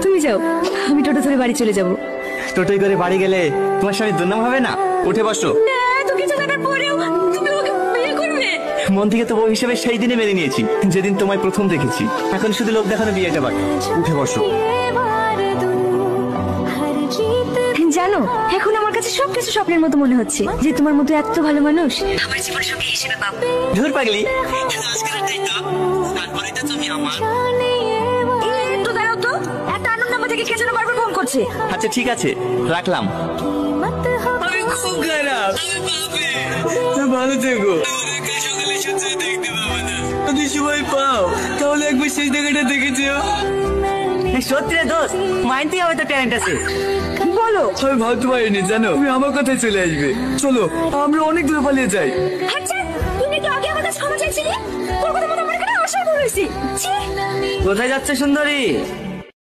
তুমি যাও, আমি টোটো ধরে বাড়ি চলে যাবো। টোটোই করে বাড়ি গেলে তোমার স্বামী দুর্নাম হবে না? উঠে বসো। এত কিছু জানার পরেও তুমি ওকে বিয়ে করবে? মন থেকে তো বউ হিসেবে সেই দিনে মেনে নিয়েছি যেদিন তোমায় প্রথম দেখেছি। এখন শুধু লোক দেখানো বিয়েটা বাকি। উঠে বসো। জানো, এখন আমার কাছে সবকিছু স্বপ্নের মতো মনে হচ্ছে যে তোমার মতো এত ভালো মানুষ আমার জীবনের সঙ্গে হিসেবে পাবো। ধুর পাগলি, তারপরে তো তুমি আমার। একটু দাঁড়াও তো, এত আনন্দ নাম্বার থেকে কে যেন বারবার ফোন করছে। আচ্ছা ঠিক আছে, রাখলাম। আমি খুব খারাপ, ভালো থেকো। যদি সময় পাও তাহলে একবার শেষ দেখাটা দেখে যেও। সত্যি রে দোস্ত, মাইন্ড থেকে হয়তো ট্যালেন্ট আছে। বলো। আমি ভাবতে পারিনি জানো তুমি আমার কথায় চলে আসবে। চলো আমরা অনেক দূরে পালিয়ে যাই। আচ্ছা, তুমি তো আগে আমার কাছে ক্ষমা চাইছিলে। তোর কথা মতো আমার এখানে আশা করেছি। কোথায় যাচ্ছে সুন্দরী?